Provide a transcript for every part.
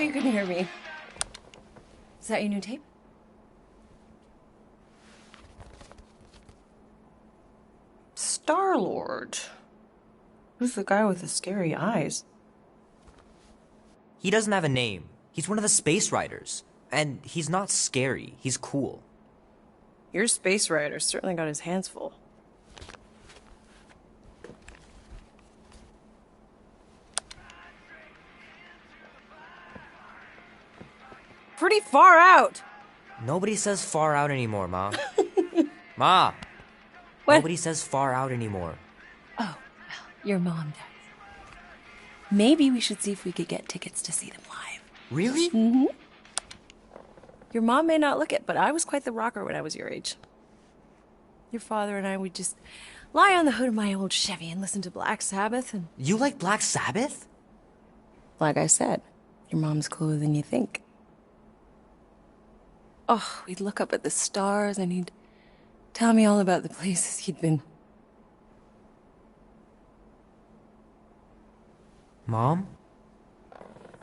you couldn't hear me. Is that your new tape? Star-Lord. Who's the guy with the scary eyes? He doesn't have a name. He's one of the space riders. And he's not scary. He's cool. Your space rider certainly got his hands full. Pretty far out! Nobody says far out anymore, Ma. Ma! What? Nobody says far out anymore. Oh, well, your mom does. Maybe we should see if we could get tickets to see them live. Really? Mm-hmm. Your mom may not look it, but I was quite the rocker when I was your age. Your father and I would just lie on the hood of my old Chevy and listen to Black Sabbath and... You like Black Sabbath? Like I said, your mom's cooler than you think. Oh, we'd look up at the stars and he'd tell me all about the places he'd been. Mom?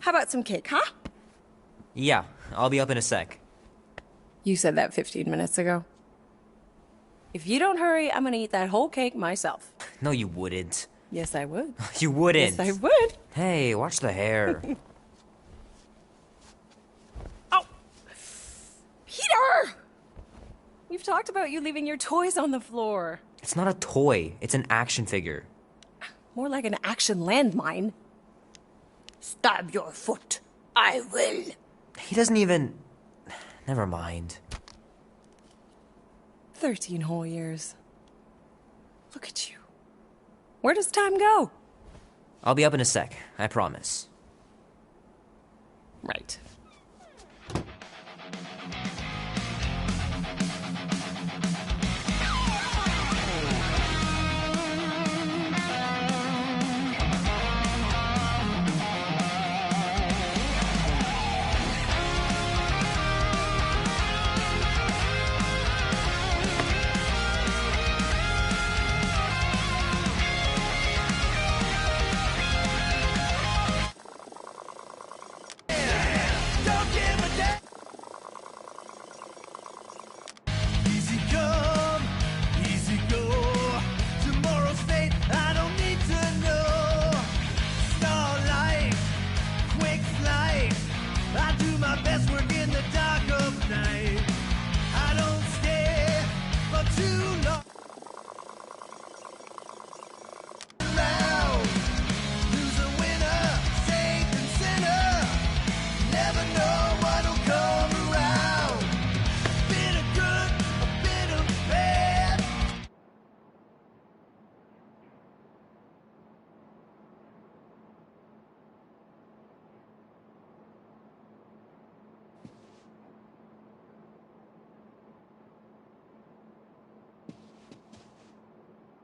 How about some cake, huh? Yeah, I'll be up in a sec. You said that 15 minutes ago. If you don't hurry, I'm gonna eat that whole cake myself. No, you wouldn't. Yes, I would. You wouldn't. Yes, I would. Hey, watch the hair. Oh! Peter! We've talked about you leaving your toys on the floor. It's not a toy. It's an action figure. More like an action landmine. Stab your foot. I will. He doesn't even... Never mind. 13 whole years. Look at you. Where does time go? I'll be up in a sec, I promise. Right.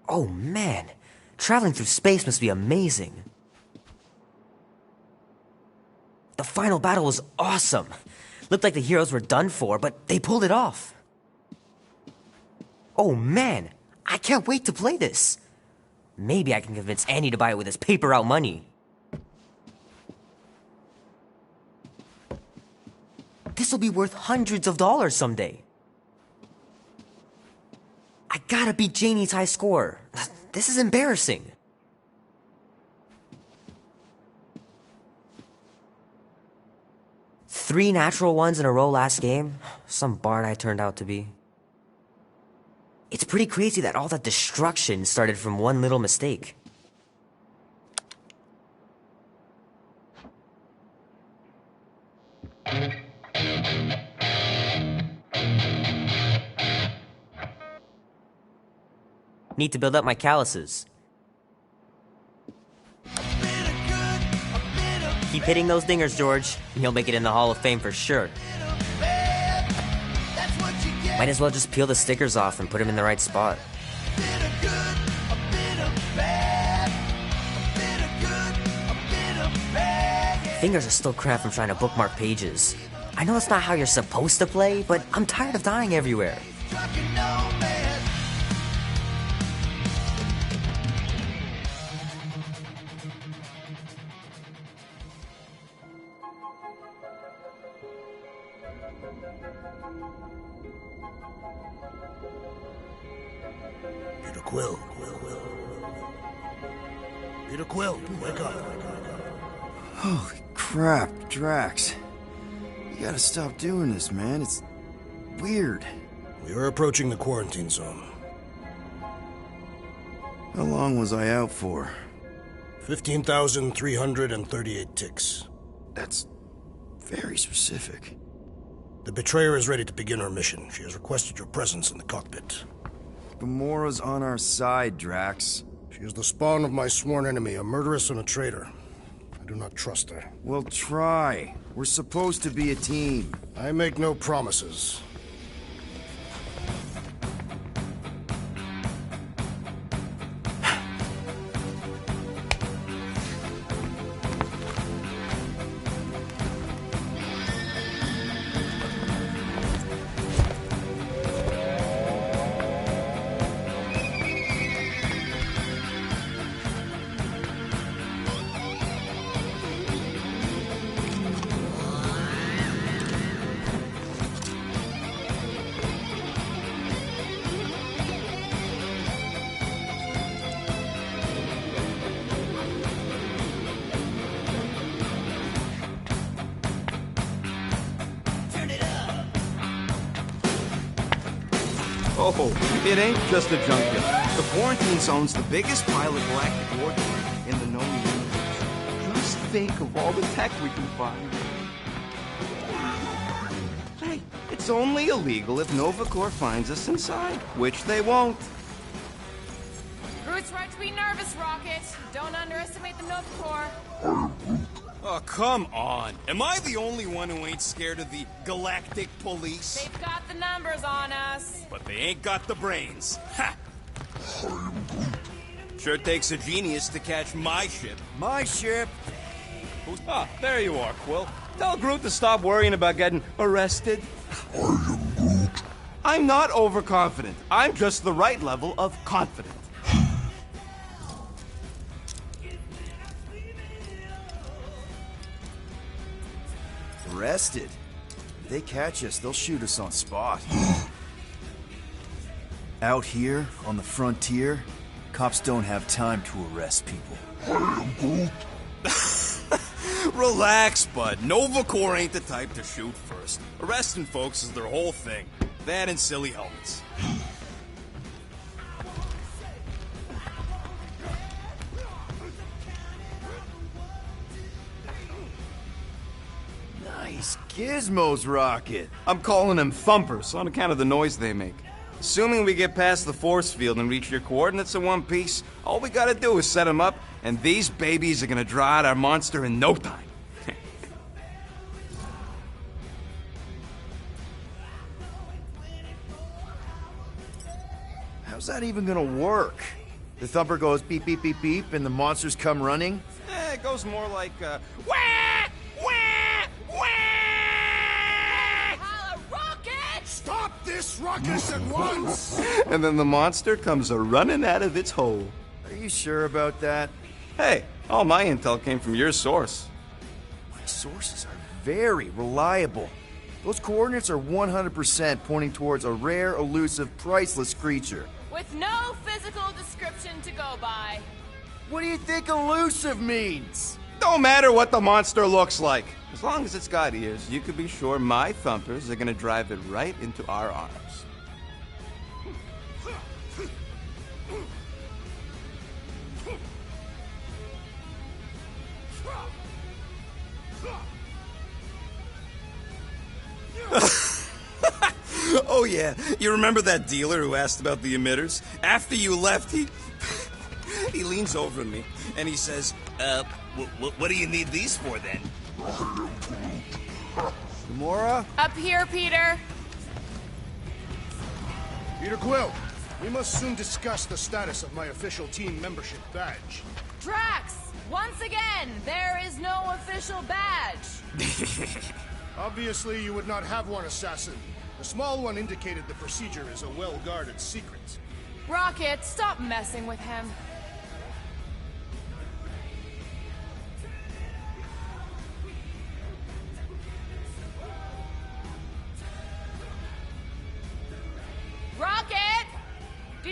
Oh man, traveling through space must be amazing. The final battle was awesome. Looked like the heroes were done for, but they pulled it off. Oh man, I can't wait to play this. Maybe I can convince Annie to buy it with his paper route money. This'll be worth hundreds of dollars someday. I gotta beat Janie's high score. This is embarrassing. Three natural ones in a row last game? Some bard I turned out to be. It's pretty crazy that all that destruction started from one little mistake. Need to build up my calluses. Keep hitting those dingers, George. You'll make it in the Hall of Fame for sure. Might as well just peel the stickers off and put them in the right spot. Fingers are still cramped from trying to bookmark pages. I know it's not how you're supposed to play, but I'm tired of dying everywhere. Peter Quill. Peter Quill, wake up. Holy crap, Drax. You gotta stop doing this, man. It's weird. We are approaching the quarantine zone. How long was I out for? 15,338 ticks. That's very specific. The betrayer is ready to begin her mission. She has requested your presence in the cockpit. Gamora's on our side, Drax. She is the spawn of my sworn enemy, a murderess and a traitor. I do not trust her. Well, try. We're supposed to be a team. I make no promises. Oh, it ain't just a junkyard. The quarantine zone's the biggest pile of galactic ordnance in the known universe. Just think of all the tech we can find. Hey, it's only illegal if Nova Corps finds us inside, which they won't. Groot's right to be nervous, Rocket. Don't underestimate the Nova Corps. Oh, come on. Am I the only one who ain't scared of the galactic police? They've got the numbers on us. But they ain't got the brains. Ha! Sure takes a genius to catch my ship. My ship! Ah, there you are, Quill. Tell Groot to stop worrying about getting arrested. I'm not overconfident. I'm just the right level of confident. Arrested? If they catch us, they'll shoot us on spot. Out here, on the frontier, cops don't have time to arrest people. Relax, bud. Nova Corps ain't the type to shoot first. Arresting folks is their whole thing. That and silly helmets. Nice gizmos, Rocket. I'm calling them thumpers on account of the noise they make. Assuming we get past the force field and reach your coordinates in one piece, all we gotta do is set them up, and these babies are gonna draw out our monster in no time. How's that even gonna work? The thumper goes beep, beep, beep, beep, and the monsters come running? It goes more like, wah! Wah! Wah! Holla, Rocket! Stop this ruckus at once! And then the monster comes a-running out of its hole. Are you sure about that? Hey, all my intel came from your source. My sources are very reliable. Those coordinates are 100% pointing towards a rare, elusive, priceless creature. With no physical description to go by. What do you think elusive means? Don't matter what the monster looks like. As long as it's got ears, you can be sure my thumpers are gonna drive it right into our arms. Oh yeah, you remember that dealer who asked about the emitters? After you left, he leans over to me and he says, what do you need these for then? Gamora? Up here, Peter. Peter Quill, we must soon discuss the status of my official team membership badge. Drax, once again, there is no official badge. Obviously, you would not have one, assassin. The small one indicated the procedure is a well-guarded secret. Rocket, stop messing with him.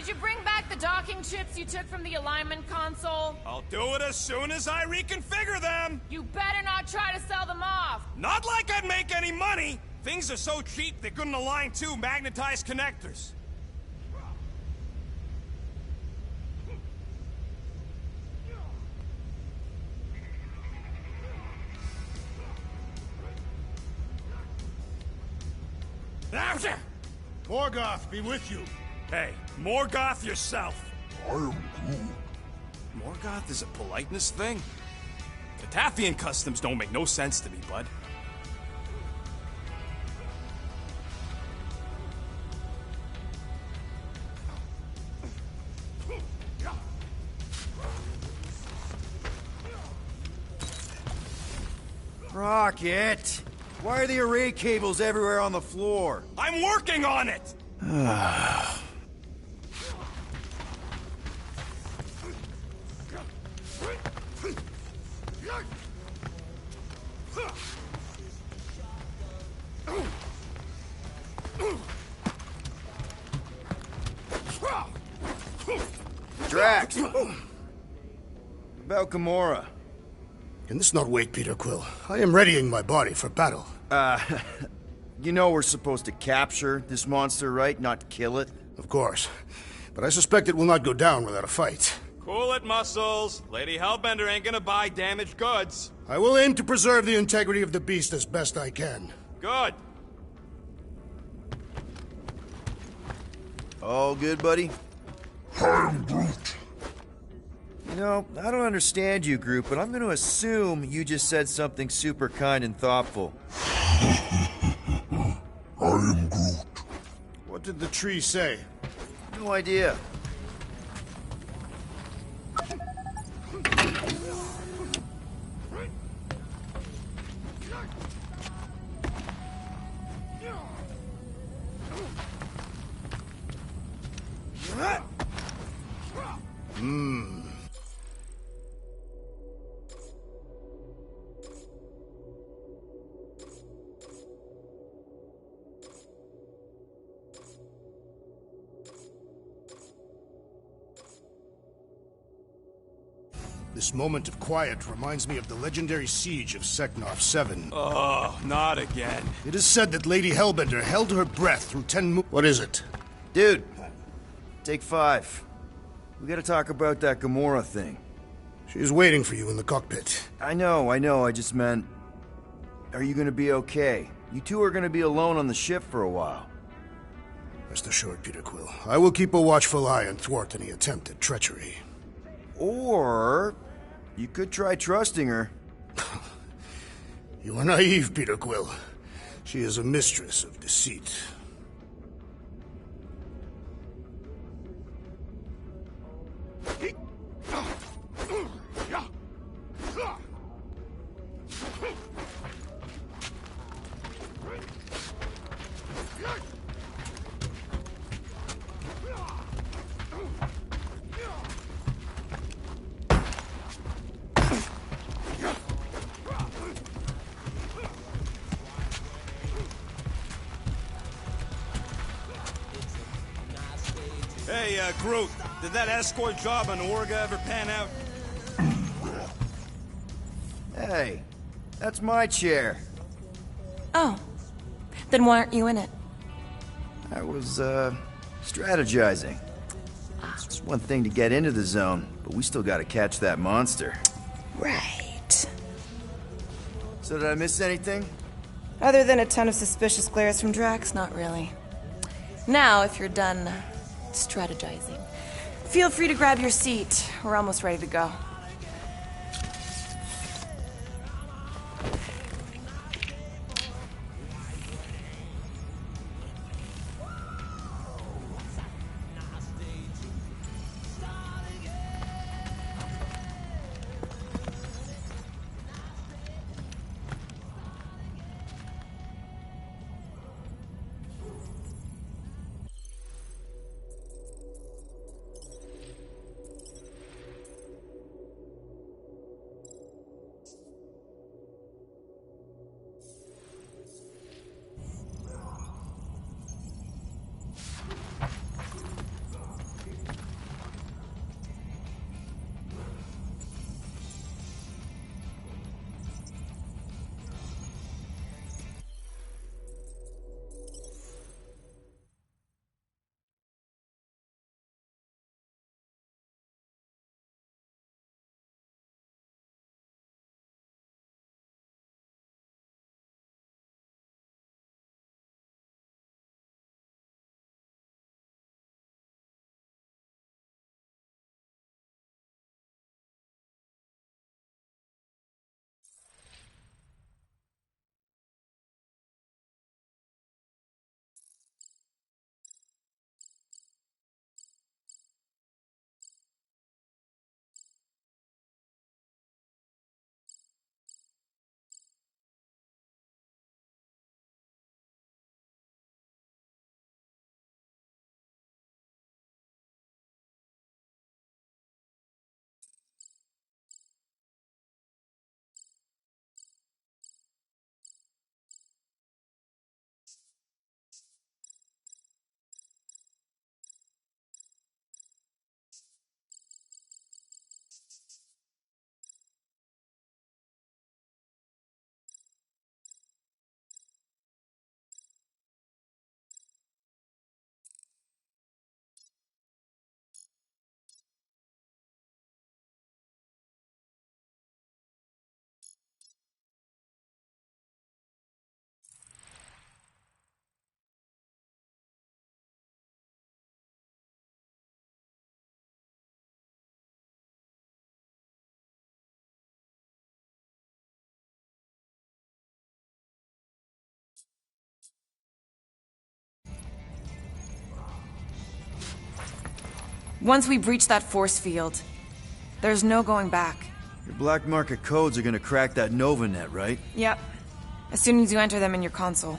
Did you bring back the docking chips you took from the alignment console? I'll do it as soon as I reconfigure them! You better not try to sell them off! Not like I'd make any money! Things are so cheap they couldn't align two magnetized connectors. Morgoth be with you. Hey, Morgoth yourself. I am Groot. Morgoth is a politeness thing? The Tathian customs don't make no sense to me, bud. Rocket! Why are the array cables everywhere on the floor? I'm working on it! Drax! About Gamora. Can this not wait, Peter Quill? I am readying my body for battle. You know we're supposed to capture this monster, right? Not kill it? Of course. But I suspect it will not go down without a fight. Cool it, Muscles. Lady Hellbender ain't gonna buy damaged goods. I will aim to preserve the integrity of the beast as best I can. Good. All good, buddy? I'm Groot. You know, I don't understand you, Groot, but I'm gonna assume you just said something super kind and thoughtful. I am Groot. What did the tree say? No idea. This moment of quiet reminds me of the legendary siege of Seknarf 7. Oh, not again. It is said that Lady Hellbender held her breath through 10 What is it? Dude, take 5. We gotta talk about that Gamora thing. She is waiting for you in the cockpit. I know, I just meant... Are you gonna be okay? You two are gonna be alone on the ship for a while. Rest assured, Peter Quill. I will keep a watchful eye and thwart any attempt at treachery. Or... you could try trusting her. You are naive, Peter Quill. She is a mistress of deceit. Hey, Groot, did that escort job on Orga ever pan out? Hey, that's my chair. Oh. Then why aren't you in it? I was, strategizing. It's one thing to get into the zone, but we still gotta catch that monster. Right. So did I miss anything? Other than a ton of suspicious glares from Drax, not really. Now, if you're done strategizing, Feel free to grab your seat. We're almost ready to go. Once we breach that force field, there's no going back. Your black market codes are gonna crack that Nova net, right? Yep. As soon as you enter them in your console.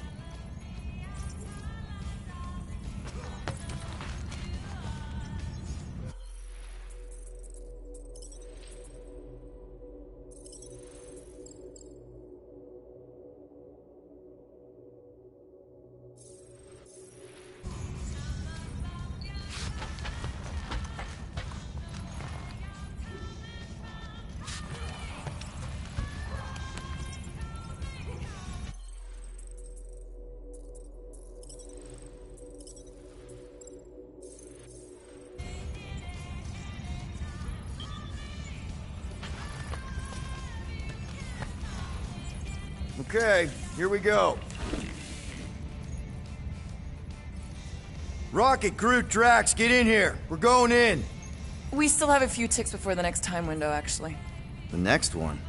Okay, here we go. Rocket, Groot, Drax, get in here. We're going in. We still have a few ticks before the next time window, actually. The next one?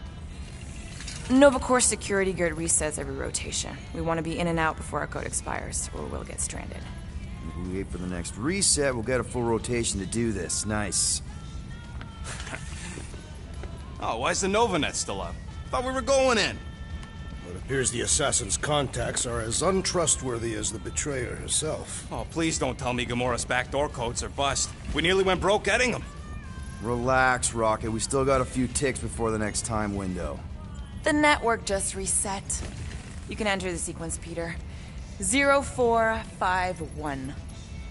Nova Corps security grid resets every rotation. We want to be in and out before our code expires, or we'll get stranded. If we wait for the next reset, we'll get a full rotation to do this. Nice. Oh, why's the Novanet still up? Thought we were going in. It appears the assassin's contacts are as untrustworthy as the betrayer herself. Oh, please don't tell me Gamora's backdoor codes are bust. We nearly went broke getting them. Relax, Rocket. We still got a few ticks before the next time window. The network just reset. You can enter the sequence, Peter. 0451.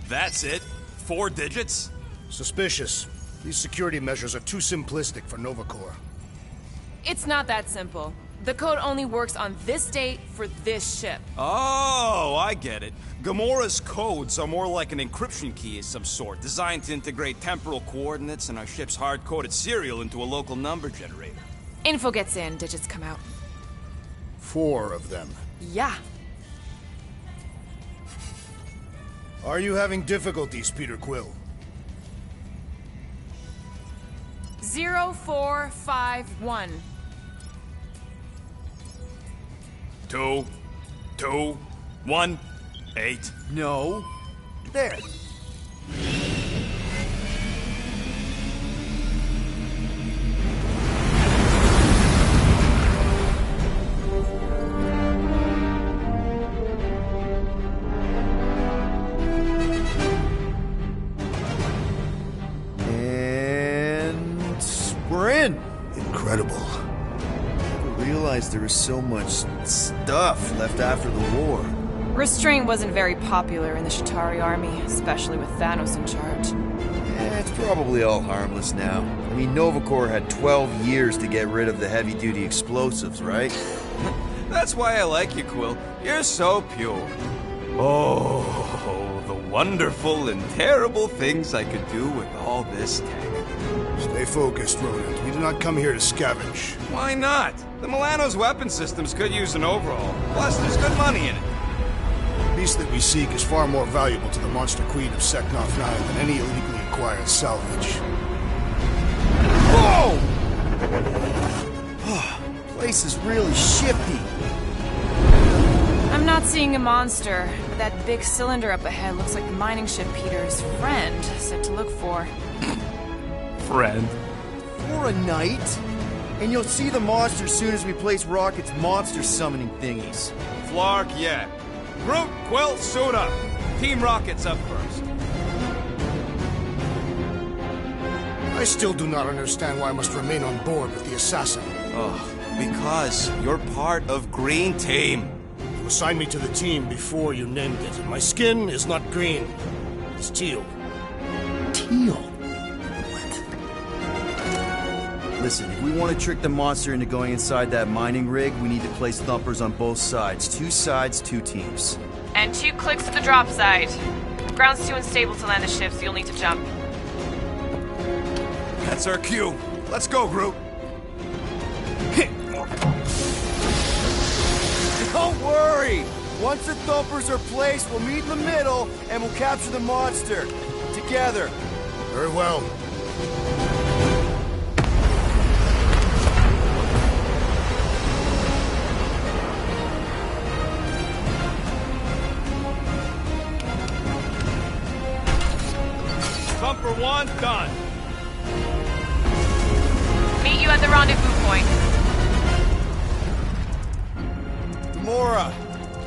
That's it? 4 digits? Suspicious. These security measures are too simplistic for Nova Corps. It's not that simple. The code only works on this date for this ship. Oh, I get it. Gamora's codes are more like an encryption key of some sort, designed to integrate temporal coordinates and our ship's hard-coded serial into a local number generator. Info gets in, digits come out. 4 of them. Yeah. Are you having difficulties, Peter Quill? 0451. 2, 2, 1, 8. No. There. And we're in. Incredible. I realized there was so much stuff left after the war. Restraint wasn't very popular in the Shatari army, especially with Thanos in charge. It's probably all harmless now. I mean, Nova Corps had 12 years to get rid of the heavy-duty explosives, right? That's why I like you, Quill. You're so pure. Oh, the wonderful and terrible things I could do with all this tech. Stay focused, Rodent. We did not come here to scavenge. Why not? The Milano's weapon systems could use an overhaul. Plus, there's good money in it. The beast that we seek is far more valuable to the Monster Queen of Seknov 9 than any illegally acquired salvage. Whoa! Place is really shifty. I'm not seeing a monster, but that big cylinder up ahead looks like the mining ship Peter's friend said to look for. Friend. For a night? And you'll see the monster as soon as we place Rocket's monster summoning thingies. Flark, yeah. Groot, Quill, suit up. Team Rocket's up first. I still do not understand why I must remain on board with the assassin. Oh, because you're part of Green Team. You assigned me to the team before you named it, and my skin is not green. It's teal. Teal? Listen, if we want to trick the monster into going inside that mining rig, we need to place thumpers on both sides. 2 sides, 2 teams. And 2 clicks to the drop side. Ground's too unstable to land the ship, so you'll need to jump. That's our cue. Let's go, Groot. Don't worry! Once the thumpers are placed, we'll meet in the middle, and we'll capture the monster. Together. Very well. Thumper 1, on, done. Meet you at the rendezvous point. Gamora,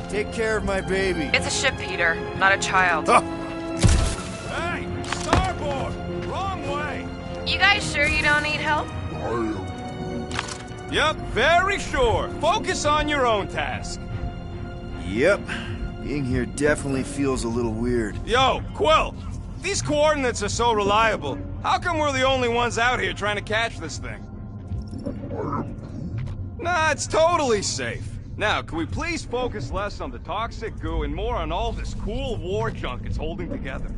take care of my baby. It's a ship, Peter, not a child. Hey, starboard! Wrong way! You guys sure you don't need help? Yep, very sure. Focus on your own task. Yep. Being here definitely feels a little weird. Yo, Quill! These coordinates are so reliable. How come we're the only ones out here trying to catch this thing? Nah, it's totally safe. Now, can we please focus less on the toxic goo and more on all this cool war junk it's holding together?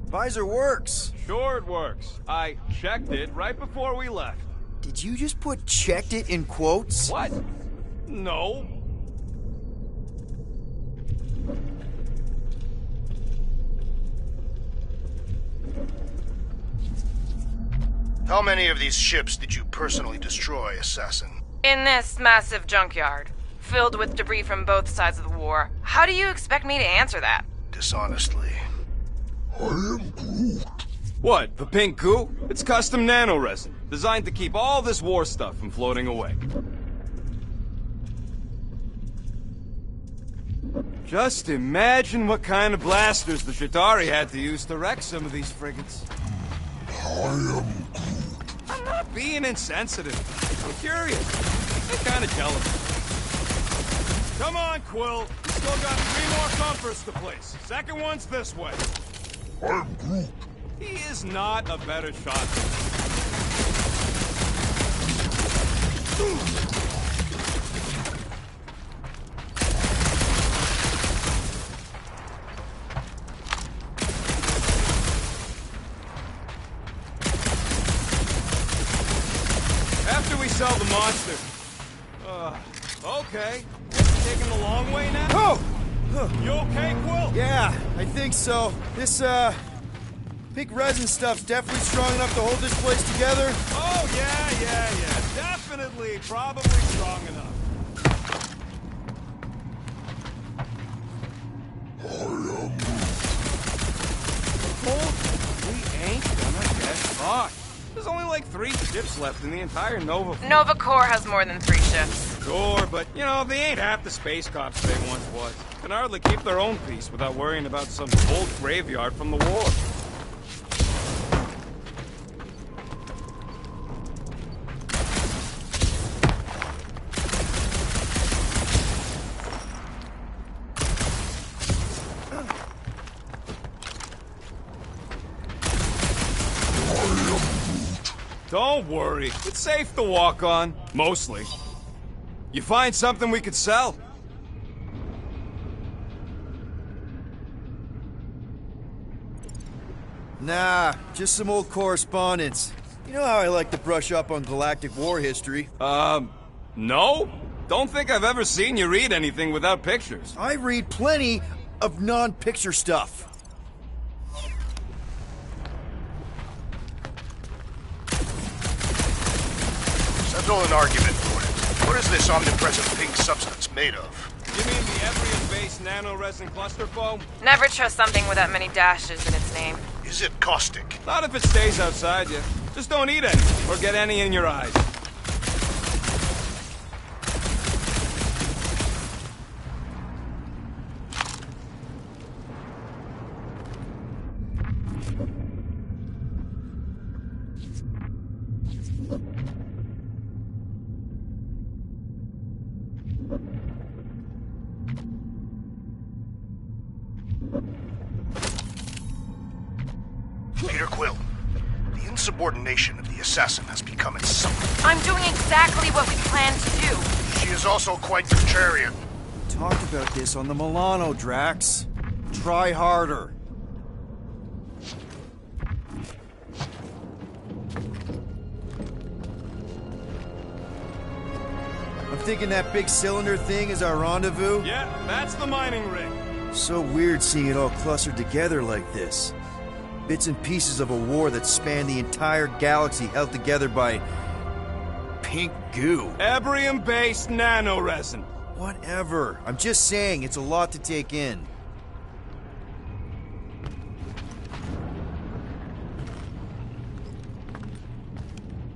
Visor works. Sure it works. I checked it right before we left. Did you just put "checked it" in quotes? What? No. How many of these ships did you personally destroy, Assassin? In this massive junkyard, filled with debris from both sides of the war. How do you expect me to answer that? Dishonestly. What, the pink goo? It's custom nanoresin, designed to keep all this war stuff from floating away. Just imagine what kind of blasters the Chitauri had to use to wreck some of these frigates. I'm not being insensitive. I'm curious. I'm kind of jealous. Come on, Quill. We still got 3 more comforts to place. Second one's this way. I'm Groot. He is not a better shot than after we sell the monster. Okay. Taking the long way now? Oh! You okay, Quill? Yeah, I think so. This, pink resin stuff's definitely strong enough to hold this place together. Oh, yeah. Definitely, probably strong enough. Cold? We ain't gonna get caught. There's only like 3 ships left in the entire Nova fleet. Nova Corps has more than 3 ships. Sure, but, you know, they ain't half the space cops they once was. Can hardly keep their own peace without worrying about some old graveyard from the war. Don't worry, it's safe to walk on, mostly. You find something we could sell? Nah, just some old correspondence. You know how I like to brush up on galactic war history. No? Don't think I've ever seen you read anything without pictures. I read plenty of non-picture stuff. Settle an argument for it. What is this omnipresent pink substance made of? You mean the Ebrium-based nanoresin cluster foam? Never trust something with that many dashes in its name. Is it caustic? Not if it stays outside you. Just don't eat any, or get any in your eyes. Peter Quill, the insubordination of the assassin has become insulting. I'm doing exactly what we planned to do. She is also quite contrarian. Talked about this on the Milano, Drax. Try harder. I'm thinking that big cylinder thing is our rendezvous. Yeah, that's the mining rig. So weird seeing it all clustered together like this. Bits and pieces of a war that spanned the entire galaxy held together by pink goo. Ebrium-based nanoresin. Whatever. I'm just saying, it's a lot to take in.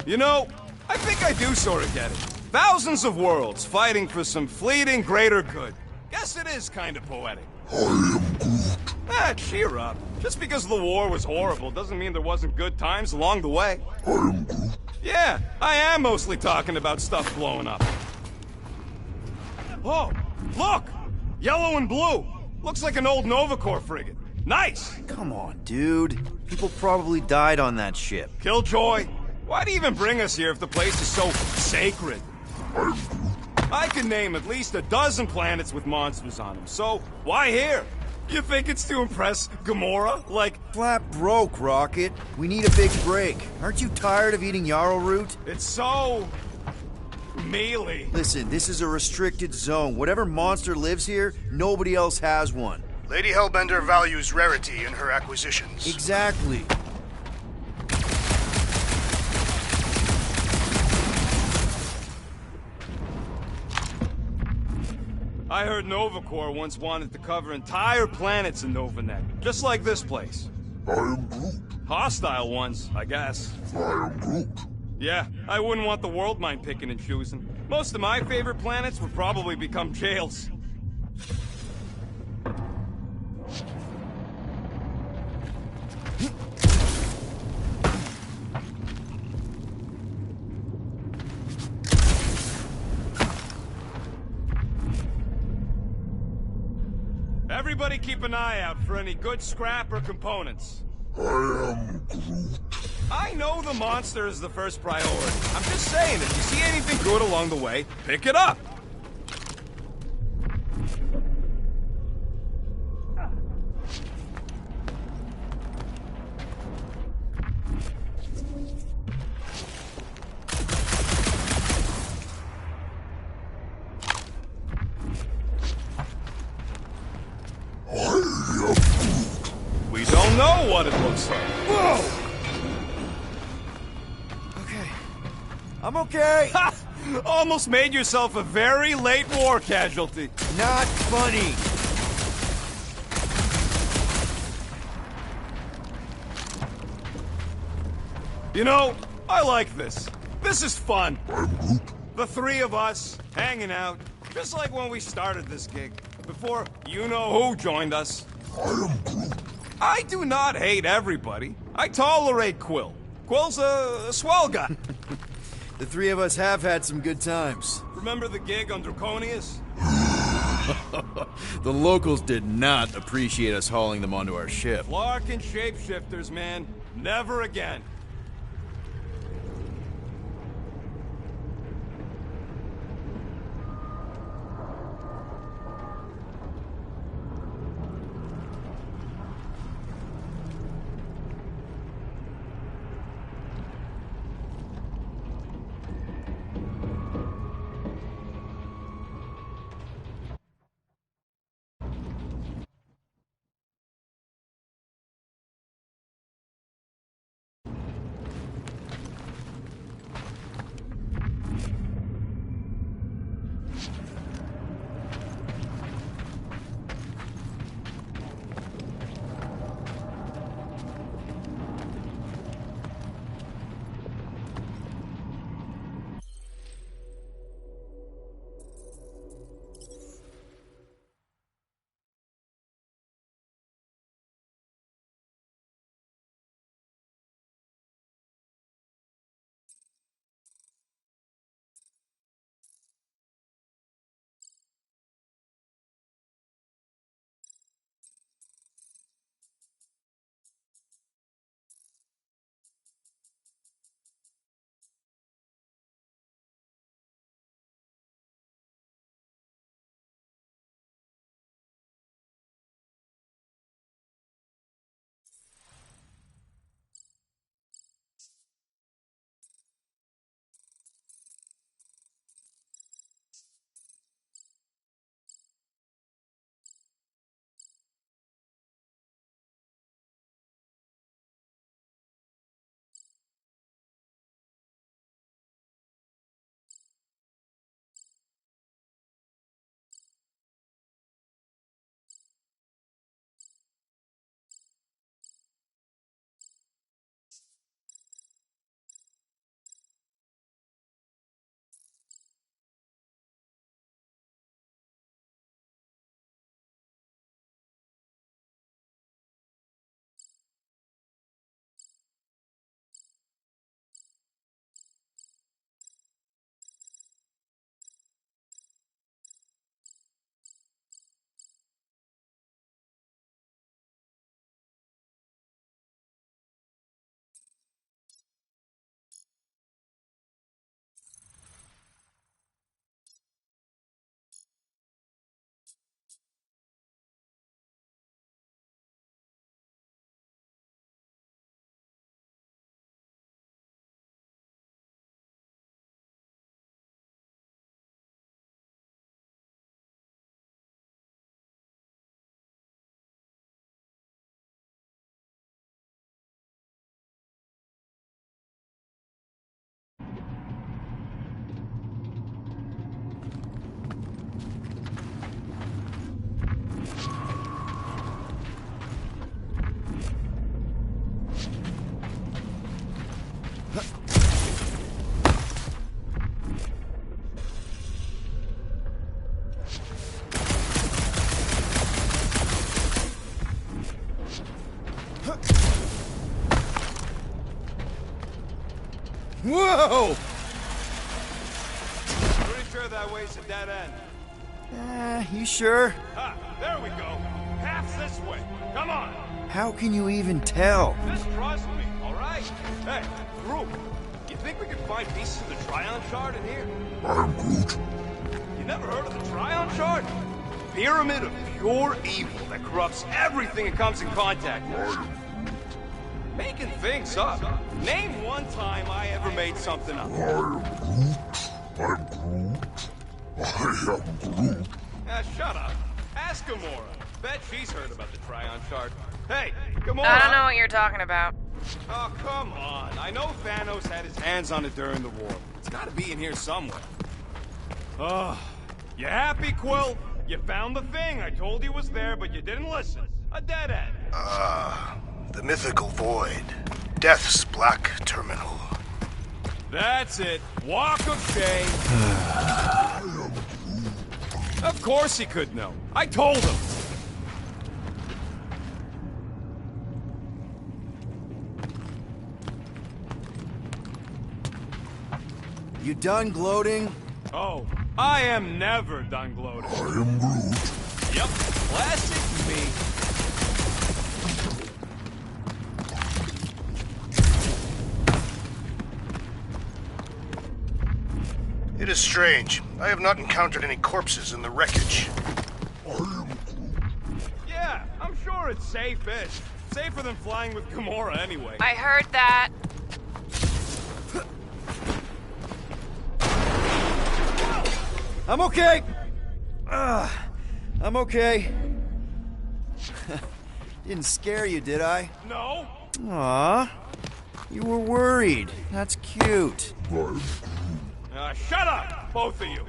You know, I think I do sort of get it. Thousands of worlds fighting for some fleeting greater good. Guess it is kind of poetic. I am Groot. Cheer up. Just because the war was horrible doesn't mean there wasn't good times along the way. I am Groot. Yeah, I am mostly talking about stuff blowing up. Oh, look! Yellow and blue. Looks like an old Nova Corps frigate. Nice! Come on, dude. People probably died on that ship. Killjoy, why'd he even bring us here if the place is so sacred? I am Groot. I can name at least a dozen planets with monsters on them, so why here? You think it's to impress Gamora? Like, Flat broke, Rocket. We need a big break. Aren't you tired of eating yarrow root? it's so... mealy. Listen, this is a restricted zone. Whatever monster lives here, nobody else has one. Lady Hellbender values rarity in her acquisitions. Exactly. I heard Nova Corps once wanted to cover entire planets in Novanet, just like this place. I am Groot. Hostile ones, I guess. I am Groot. Yeah, I wouldn't want the world mind picking and choosing. Most of my favorite planets would probably become jails. Everybody keep an eye out for any good scrap or components. I am Groot. I know the monster is the first priority. I'm just saying, if you see anything good along the way, pick it up. We don't know what it looks like. Whoa! Okay. I'm okay. Ha! Almost made yourself a very late war casualty. Not funny. You know, I like this. This is fun. I'm Groot. The three of us, hanging out, just like when we started this gig, before you-know-who joined us. I am Groot. I do not hate everybody. I tolerate Quill. Quill's a swell guy. The three of us have had some good times. Remember the gig on Draconius? The locals did not appreciate us hauling them onto our ship. Flark and shapeshifters, man. Never again. go! Pretty sure that way's a dead end. You sure? Ah, there we go. Path's this way. Come on. How can you even tell? Just trust me, all right? Hey, group, you think we could find pieces of the Tryon Shard in here? I'm Groot. You never heard of the Tryon Shard? Pyramid of pure evil that corrupts everything it comes in contact with. Making things up. Name one time I ever made something up. I'm Groot. I am Groot. Shut up. Ask Gamora. Bet she's heard about the Tryon Shard. Hey, Gamora! I don't know what you're talking about. Oh, come on. I know Thanos had his hands on it during the war. It's gotta be in here somewhere. Oh, you happy, Quill? You found the thing. I told you was there, but you didn't listen. A dead end. The mythical void. Death's black terminal. That's it. Walk of shame. Of course he could know. I told him. You done gloating? Oh, I am never done gloating. I am Groot. Yep, classic me. It is strange. I have not encountered any corpses in the wreckage. I am Groot. Yeah, I'm sure it's safe-ish. Safer than flying with Gamora anyway. I heard that. I'm okay! I'm okay. Didn't scare you, did I? No? Aw. You were worried. That's cute. I'm Shut up, both of you.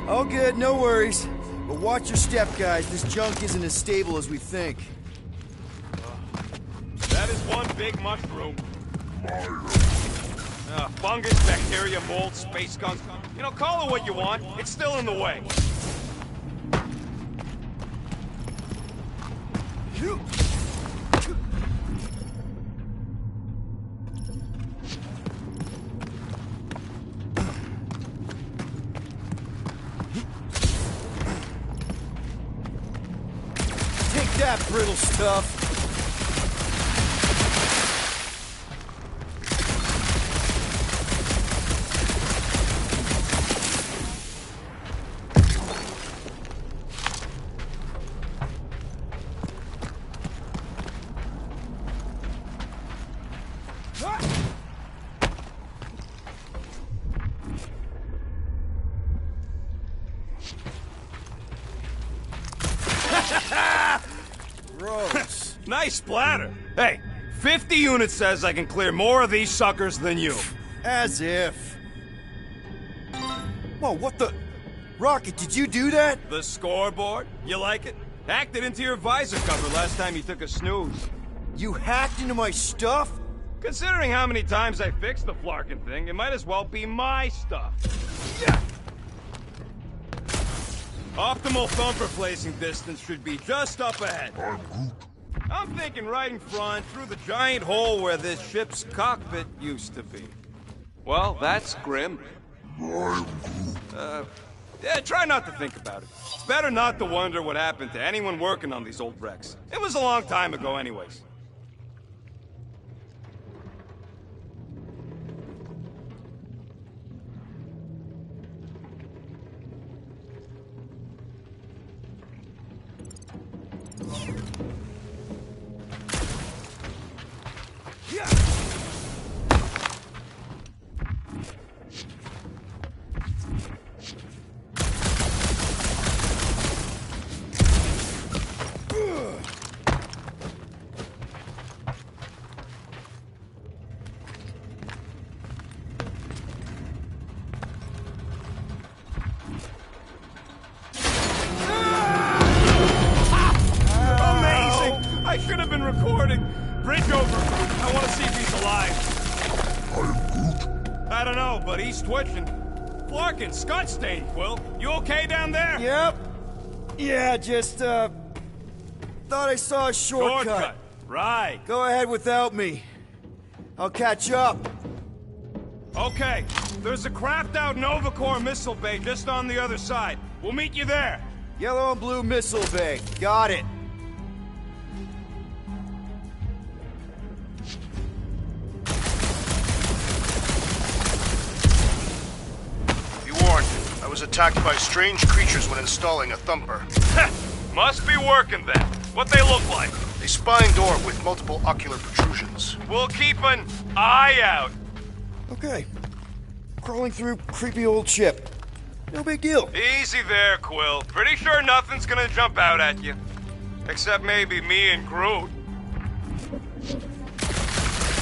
All good, no worries. But watch your step, guys. This junk isn't as stable as we think. That is one big mushroom. Fungus, bacteria, mold, space gunk. You know, call it what you want. It's still in the way. Take that, brittle stuff. Gross. Nice splatter. Hey, 50 units says I can clear more of these suckers than you. As if. Whoa, what the? Rocket, did you do that? The scoreboard? You like it? Hacked it into your visor cover last time you took a snooze. You hacked into my stuff? Considering how many times I fixed the Flarkin thing, it might as well be my stuff. Yeah. Optimal thumper placing distance should be just up ahead. I'm Groot. I'm thinking right in front, through the giant hole where this ship's cockpit used to be. Well, that's grim. I'm Groot. Yeah, try not to think about it. It's better not to wonder what happened to anyone working on these old wrecks. It was a long time ago anyways. I don't know, but he's twitching. Flarkin, Scott stain, Quill. You okay down there? Yep. Yeah, just, thought I saw a shortcut. Right. Go ahead without me. I'll catch up. Okay. There's a crapped-out Nova Corps missile bay just on the other side. We'll meet you there. Yellow and blue missile bay. Got it. Be warned. I was attacked by strange creatures when installing a thumper. Must be working then. What they look like? A spine door with multiple ocular protrusions. We'll keep an eye out. Okay. Crawling through creepy old ship. No big deal. Easy there, Quill. Pretty sure nothing's gonna jump out at you. Except maybe me and Groot.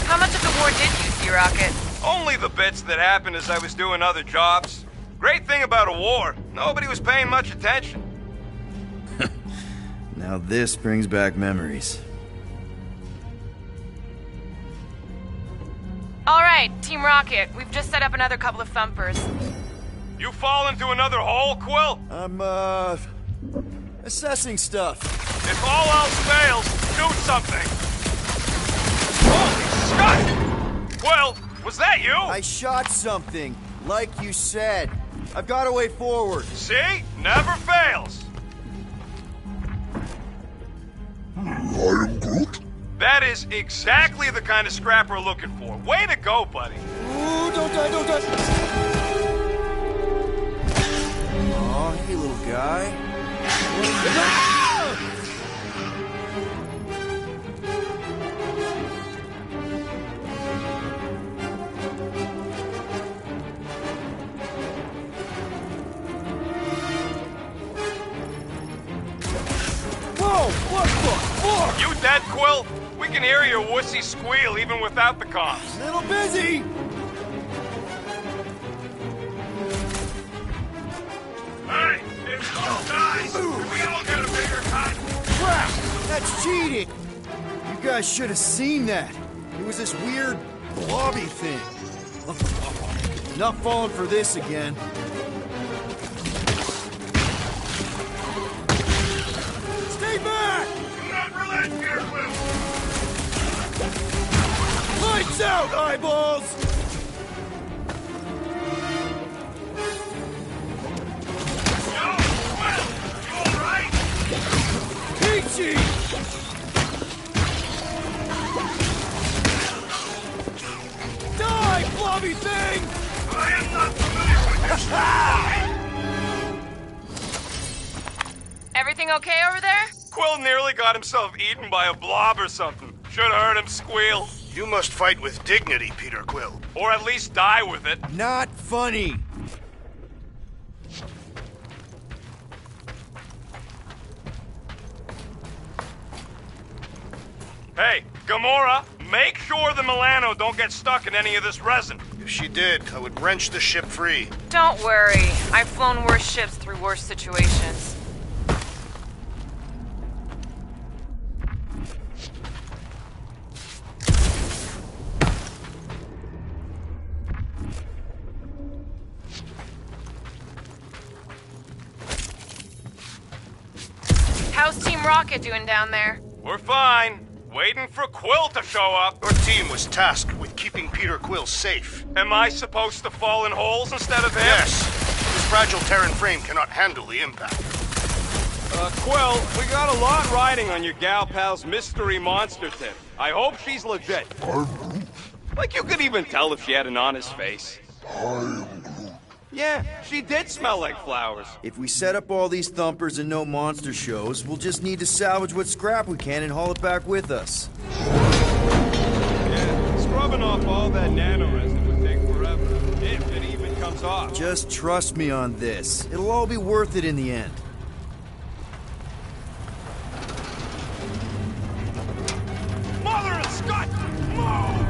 How much of the war did you see, Rocket? Only the bits that happened as I was doing other jobs. Great thing about a war, nobody was paying much attention. Now this brings back memories. All right, Team Rocket, we've just set up another couple of thumpers. You fall into another hole, Quill? I'm, assessing stuff. If all else fails, do something. Holy Scott! Quill, was that you? I shot something, like you said. I've got a way forward. See? Never fails. I am Groot. That is exactly the kind of scrap we're looking for. Way to go, buddy. Ooh, don't die, don't die. Aw, hey, little guy. Whoa, what the fuck? You dead, Quill? We can hear your wussy squeal even without the comms. Little busy. Hey, it's all dies. We all get a bigger cut. Crap! That's cheating! You guys should have seen that. It was this weird blobby thing. Not falling for this again. Stay back! Do not relent, dear Quill. Lights out, eyeballs! Yo, Quill, you all right? Peachy! Die, blobby thing! I am not familiar with this. Everything okay over there? Quill nearly got himself eaten by a blob or something. Should have heard him squeal. You must fight with dignity, Peter Quill. Or at least die with it. Not funny. Hey, Gamora, make sure the Milano don't get stuck in any of this resin. If she did, I would wrench the ship free. Don't worry. I've flown worse ships through worse situations. How's Team Rocket doing down there? We're fine. Waiting for Quill to show up. Your team was tasked with keeping Peter Quill safe. Am I supposed to fall in holes instead of him? Yes. His fragile Terran frame cannot handle the impact. Quill, we got a lot riding on your gal pal's mystery monster tip. I hope she's legit. I'm Groot. Like you could even tell if she had an honest face. I am Groot. Yeah, she did smell like flowers. If we set up all these thumpers and no monster shows, we'll just need to salvage what scrap we can and haul it back with us. Yeah, scrubbing off all that nano resin would take forever, if it even comes off. Just trust me on this. It'll all be worth it in the end. Mother of Scott! Move!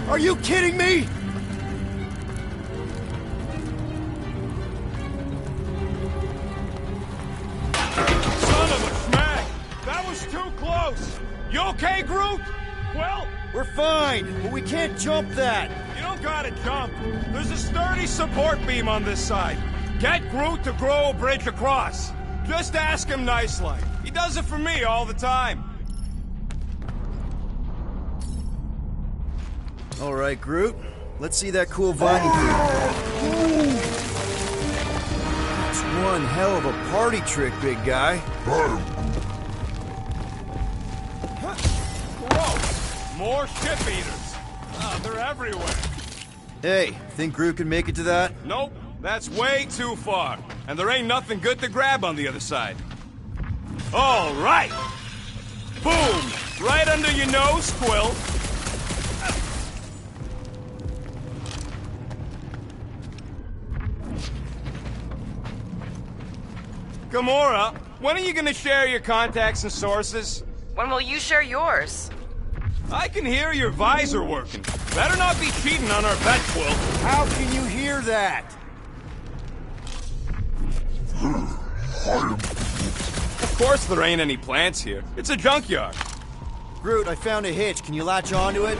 Are you kidding me? Son of a schmack! That was too too close! You okay, Groot? Well, We're fine, but we can't jump that. you don't gotta jump. There's a sturdy support beam on this side. Get Groot to grow a bridge across. Just ask him nice-like. He does it for me all the time. All right, Groot. Let's see that cool viney thing. It's one hell of a party trick, big guy. Gross! More ship eaters. Oh, they're everywhere. Hey, think Groot can make it to that? Nope, that's way too far. And there ain't nothing good to grab on the other side. All right! Boom! Right under your nose, Quill. Gamora, when are you gonna share your contacts and sources? When will you share yours? I can hear your visor working. Better not be cheating on our bet, Quill. How can you hear that? Of course there ain't any plants here. It's a junkyard. Groot, I found a hitch. Can you latch onto it?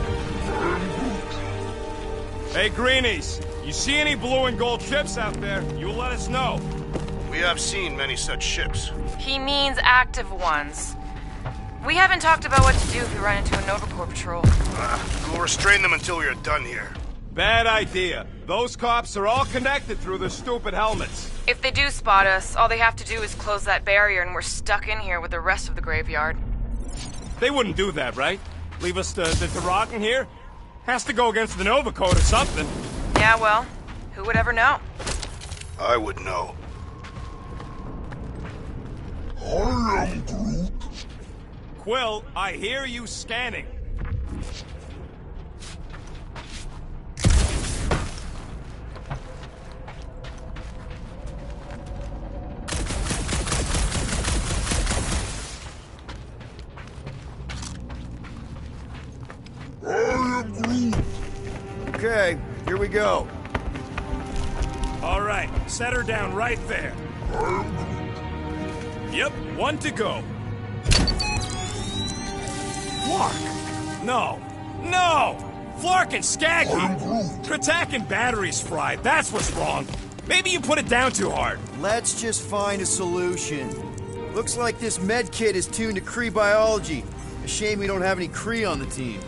Hey, Greenies, you see any blue and gold ships out there, you let us know. We have seen many such ships. He means active ones. We haven't talked about what to do if we run into a Nova Corps patrol. We'll restrain them until we are done here. Bad idea. Those cops are all connected through their stupid helmets. If they do spot us, all they have to do is close that barrier and we're stuck in here with the rest of the graveyard. They wouldn't do that, right? Leave us to rot in here? Has to go against the Nova Code or something. Yeah, well, who would ever know? I would know. I am Groot. Quill, I hear you scanning. I am Groot. Okay, here we go. All right, set her down right there. Yep, one to go. Flark! No! No! Flark and Skaggy! Tratak and batteries fried, that's what's wrong. Maybe you put it down too hard. Let's just find a solution. Looks like this med kit is tuned to Kree biology. A shame we don't have any Kree on the team.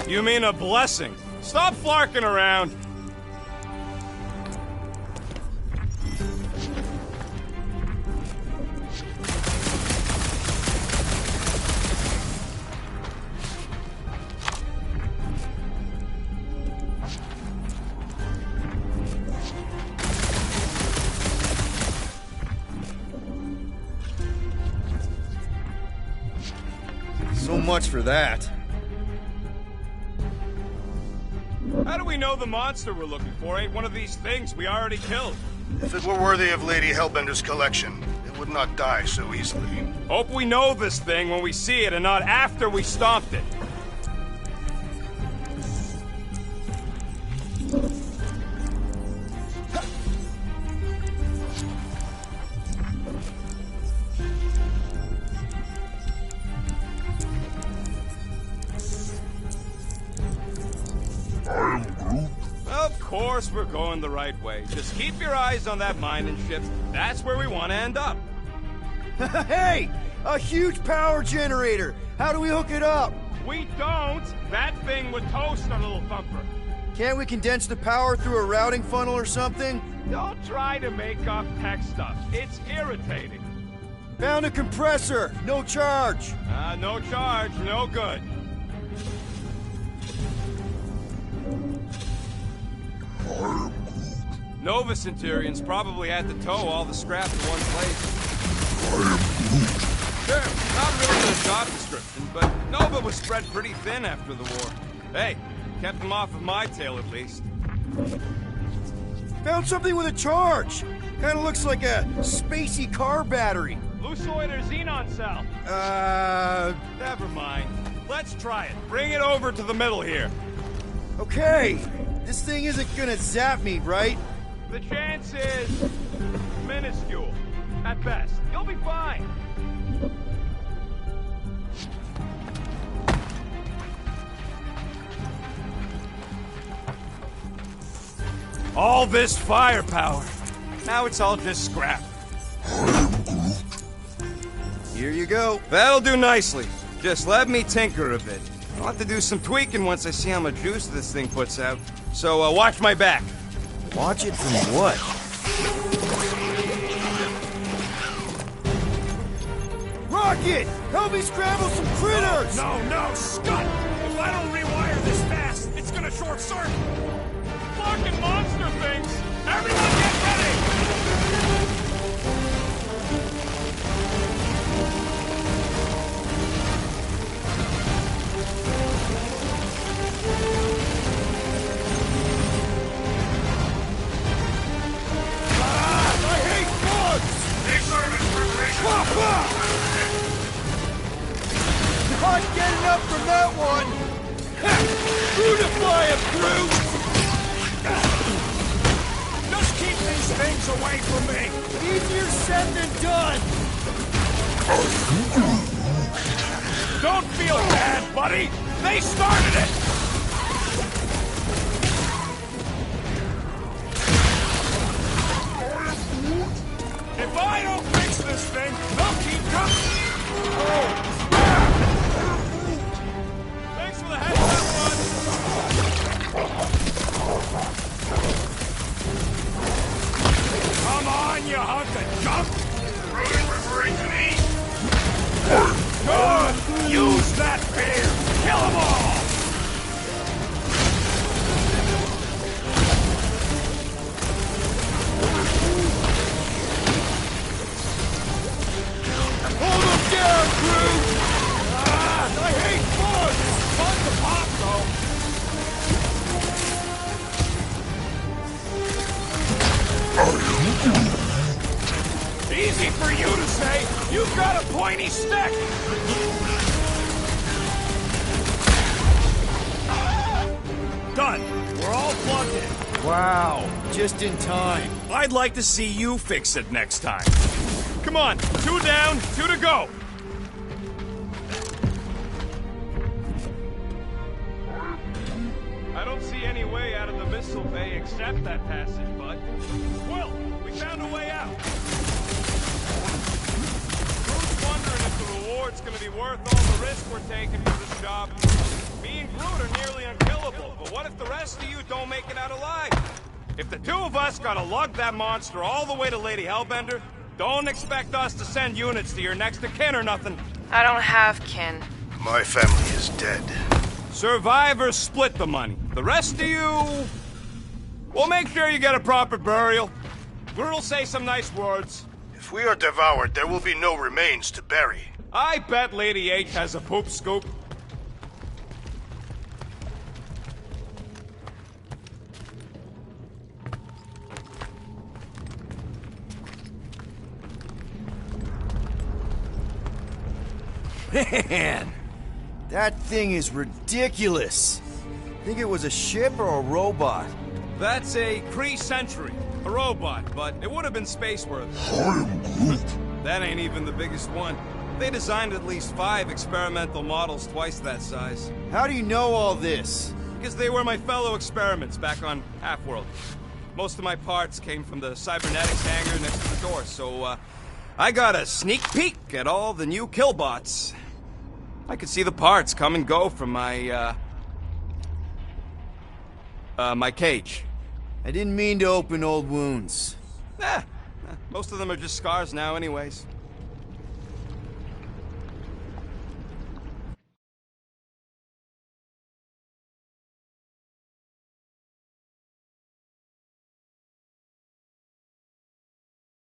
You mean a blessing. Stop flarking around. So much for that. How do we know the monster we're looking for ain't one of these things we already killed? If it were worthy of Lady Hellbender's collection, it would not die so easily. Hope we know this thing when we see it and not after we stomped it. I am Groot. Of course we're going the right way. Just keep your eyes on that mining ship. That's where we want to end up. Hey! A huge power generator! How do we hook it up? We don't. That thing would toast our little thumper. Can't we condense the power through a routing funnel or something? Don't try to make up tech stuff. It's irritating. Found a compressor! No charge! No charge, no good. Nova Centurions probably had to tow all the scrap in one place. Sure, not really the job description, but Nova was spread pretty thin after the war. Hey, kept them off of my tail at least. Found something with a charge! Kinda looks like a spacey car battery. Lucioid or xenon cell? Never mind. Let's try it. Bring it over to the middle here. Okay. This thing isn't gonna zap me, right? The chance is minuscule. At best. You'll be fine. All this firepower. Now it's all just scrap. Here you go. That'll do nicely. Just let me tinker a bit. I'll have to do some tweaking once I see how much juice this thing puts out. So, watch my back. Watch it from what? Rocket! Help me scramble some critters! No, Scott! If I don't rewire this fast, it's gonna short circuit! Fucking monster things! Everyone get ready! I hate bugs! Big service preparation! Not getting up from that one! Beautify him, Groot! Just keep these things away from me! Easier said than done! Don't feel bad, buddy! They started it! If I don't fix this thing, they'll keep coming! Oh. Thanks for the heads up, bud! Come on, you hunk of junk! Referring to me? Good! Use that beer! Kill them all! Hold him down, Groot! I hate bugs! It's fun to pop, though. Easy for you to say. You've got a pointy stick. Done. We're all plugged in. Wow, just in time. I'd like to see you fix it next time. Come on, 2 down, 2 to go. I don't see any way out of the missile bay except that passage, bud. Well, we found a way out. Groot's wondering if the reward's gonna be worth all the risk we're taking for this job. Me and Groot are nearly unkillable, but what if the rest of you don't make it out alive? If the 2 of us gotta lug that monster all the way to Lady Hellbender, don't expect us to send units to your next of kin or nothing. I don't have kin. My family is dead. Survivors split the money. The rest of you... We'll make sure you get a proper burial. Groot'll say some nice words. If we are devoured, there will be no remains to bury. I bet Lady H has a poop scoop. Man, that thing is ridiculous. Think it was a ship or a robot? That's a Kree Sentry. A robot, but it would have been space-worthy. That ain't even the biggest one. They designed at least 5 experimental models twice that size. How do you know all this? Because they were my fellow experiments back on Half-World. Most of my parts came from the cybernetics hangar next to the door, so, I got a sneak peek at all the new killbots. I could see the parts come and go from my, my cage. I didn't mean to open old wounds. Most of them are just scars now anyways.